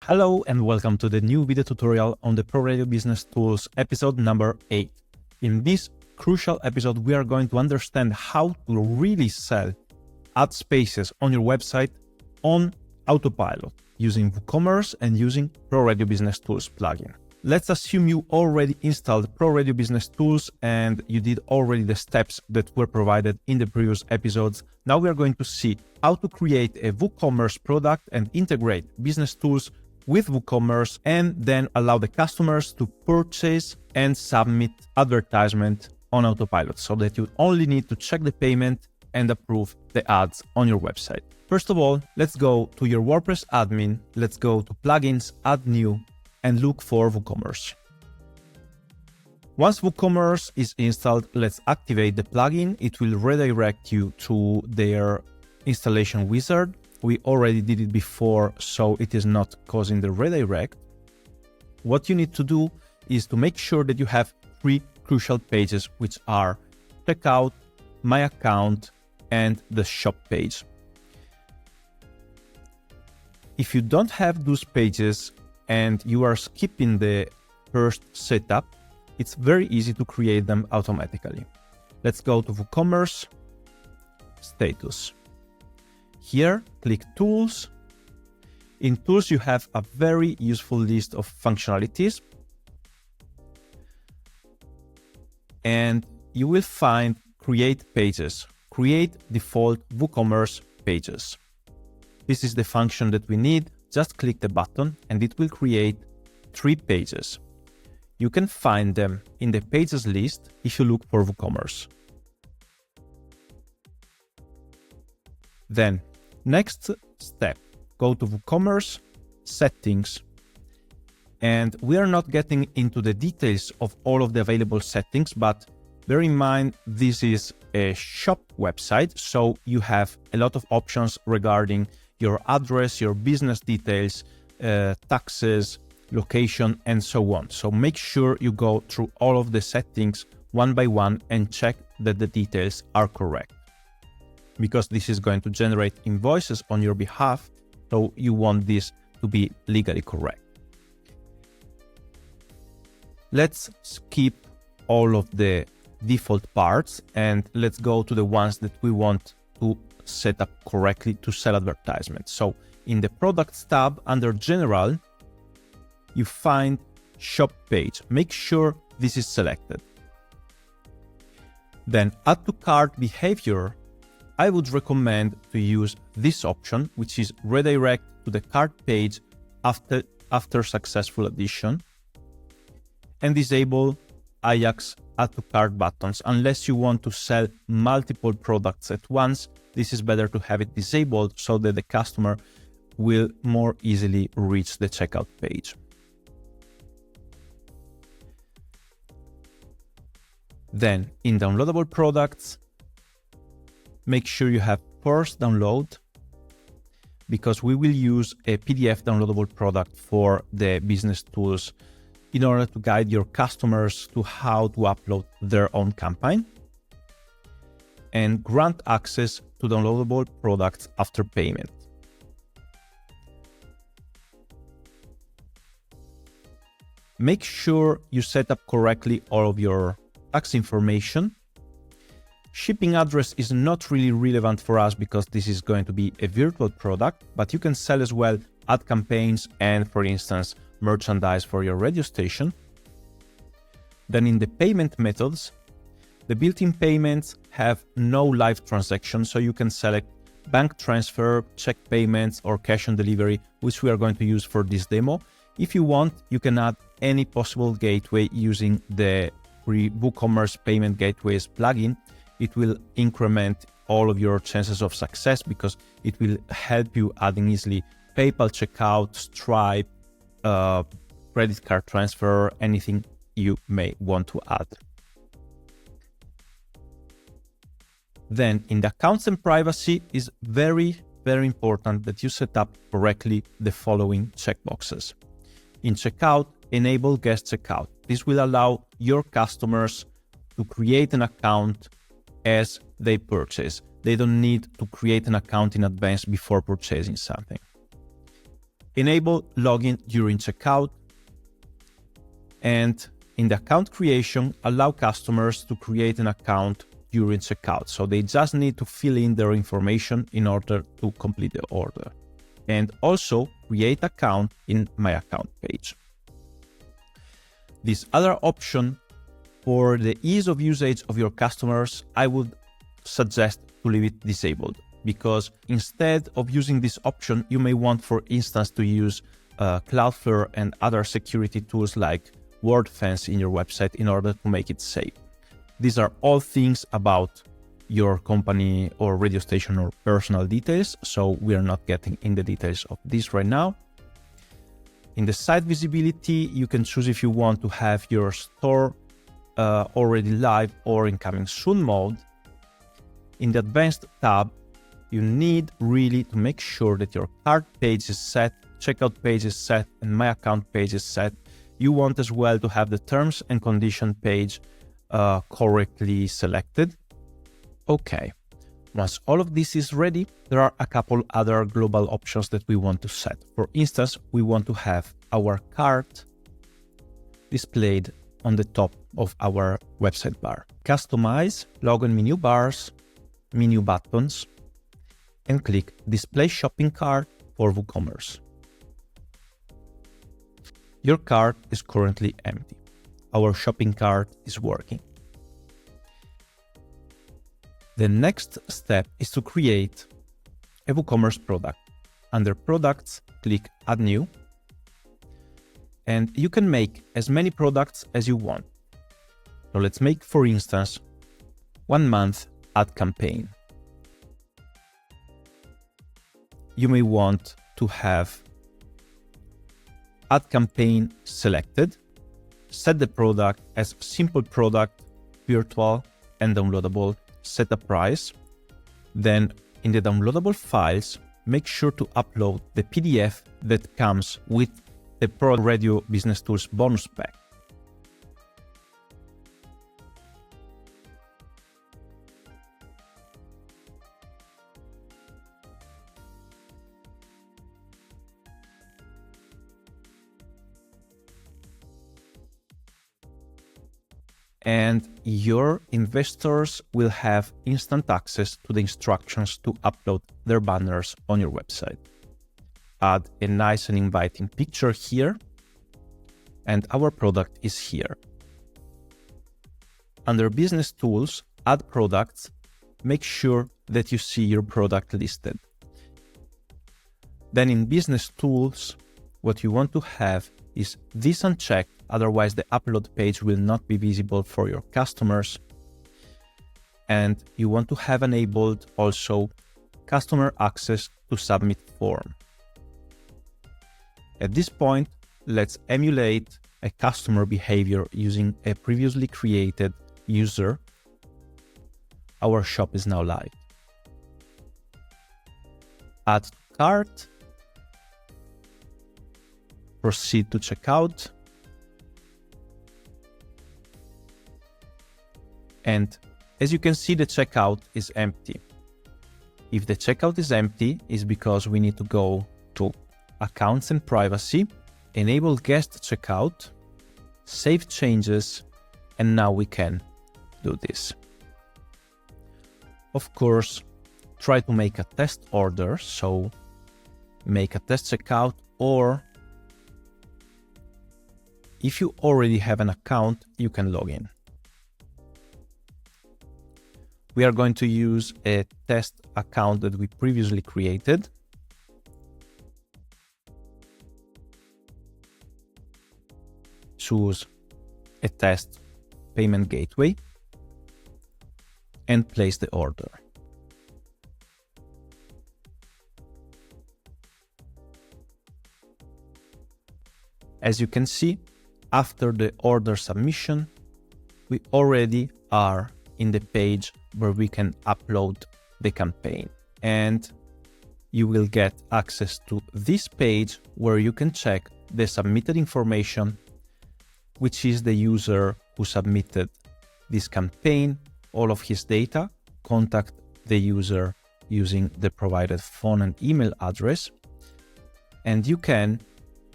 Hello and welcome to the new video tutorial on the Pro Radio Business Tools episode number 8. In this crucial episode, we are going to understand how to really sell ad spaces on your website on autopilot using WooCommerce and using Pro Radio Business Tools plugin. Let's assume you already installed Pro Radio Business Tools and you did already the steps that were provided in the previous episodes. Now we are going to see how to create a WooCommerce product and integrate business tools with WooCommerce and then allow the customers to purchase and submit advertisement on autopilot so that you only need to check the payment and approve the ads on your website. First of all, let's go to your WordPress admin. Let's go to plugins, add new, and look for WooCommerce. Once WooCommerce is installed, let's activate the plugin. It will redirect you to their installation wizard. We already did it before, so it is not causing the redirect. What you need to do is to make sure that you have three crucial pages, which are checkout, my account, and the shop page. If you don't have those pages and you are skipping the first setup, it's very easy to create them automatically. Let's go to WooCommerce, status. Here, click Tools. In Tools, you have a very useful list of functionalities. And you will find Create Pages, Create Default WooCommerce Pages. This is the function that we need. Just click the button and it will create 3 pages. You can find them in the pages list if you look for WooCommerce. Then, next step, go to WooCommerce, Settings, and we are not getting into the details of all of the available settings, but bear in mind, this is a shop website, so you have a lot of options regarding your address, your business details, taxes, location, and so on. So make sure you go through all of the settings one by one and check that the details are correct, because this is going to generate invoices on your behalf, so you want this to be legally correct. Let's skip all of the default parts and let's go to the ones that we want to set up correctly to sell advertisements. So in the Products tab under General, you find Shop Page. Make sure this is selected. Then Add to Cart Behavior, I would recommend to use this option, which is redirect to the cart page after successful addition, and disable Ajax Add to Cart buttons. Unless you want to sell multiple products at once, this is better to have it disabled so that the customer will more easily reach the checkout page. Then in downloadable products, make sure you have first download, because we will use a PDF downloadable product for the business tools in order to guide your customers to how to upload their own campaign, and grant access to downloadable products after payment. Make sure you set up correctly all of your tax information. Shipping address is not really relevant for us because this is going to be a virtual product, but you can sell as well ad campaigns and, for instance, merchandise for your radio station. Then in the payment methods, the built-in payments have no live transaction, so you can select bank transfer, check payments, or cash on delivery, which we are going to use for this demo. If you want, you can add any possible gateway using the free WooCommerce Payment Gateways plugin. It will increment all of your chances of success because it will help you adding easily PayPal checkout, Stripe, credit card transfer, anything you may want to add. Then in the accounts and privacy is very important that you set up correctly the following checkboxes. In checkout, enable guest checkout. This will allow your customers to create an account as they purchase. They don't need to create an account in advance before purchasing something. Enable login during checkout. And in the account creation, allow customers to create an account during checkout. So they just need to fill in their information in order to complete the order. And also create account in My Account page. This other option, for the ease of usage of your customers, I would suggest to leave it disabled, because instead of using this option, you may want, for instance, to use Cloudflare and other security tools like WordFence in your website in order to make it safe. These are all things about your company or radio station or personal details, so we are not getting in the details of this right now. In the site visibility, you can choose if you want to have your store already live or in coming soon mode. In the advanced tab, you need really to make sure that your cart page is set, checkout page is set, and My Account page is set. You want as well to have the terms and condition page correctly selected. Okay, once all of this is ready, there are a couple other global options that we want to set. For instance, we want to have our cart displayed on the top of our website bar. Customize, login menu bars, menu buttons, and click Display Shopping Cart for WooCommerce. Your cart is currently empty. Our shopping cart is working. The next step is to create a WooCommerce product. Under Products, click Add New. And you can make as many products as you want. So let's make, for instance, 1 month ad campaign. You may want to have ad campaign selected, set the product as simple product, virtual and downloadable, set a price. Then in the downloadable files, make sure to upload the PDF that comes with the Pro Radio Business Tools bonus pack. And your investors will have instant access to the instructions to upload their banners on your website. Add a nice and inviting picture here, and our product is here. Under Business Tools, Add Products, make sure that you see your product listed. Then in Business Tools, what you want to have is this unchecked, otherwise the upload page will not be visible for your customers. And you want to have enabled also customer access to submit form. At this point, let's emulate a customer behavior using a previously created user. Our shop is now live. Add to cart. Proceed to checkout. And as you can see, the checkout is empty. If the checkout is empty, it's because we need to go to Accounts and Privacy, enable guest checkout, save changes, and now we can do this. Of course, try to make a test order, so make a test checkout, or if you already have an account, you can log in. We are going to use a test account that we previously created. Choose a test payment gateway and place the order. As you can see, after the order submission, we already are in the page where we can upload the campaign. And you will get access to this page where you can check the submitted information, which is the user who submitted this campaign, all of his data, contact the user using the provided phone and email address. And you can,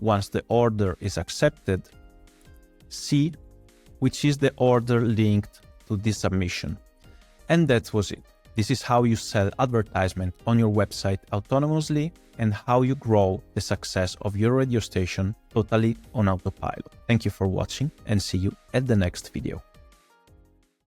once the order is accepted, see which is the order linked to this submission. And that was it. This is how you sell advertisement on your website autonomously and how you grow the success of your radio station totally on autopilot. Thank you for watching and see you at the next video.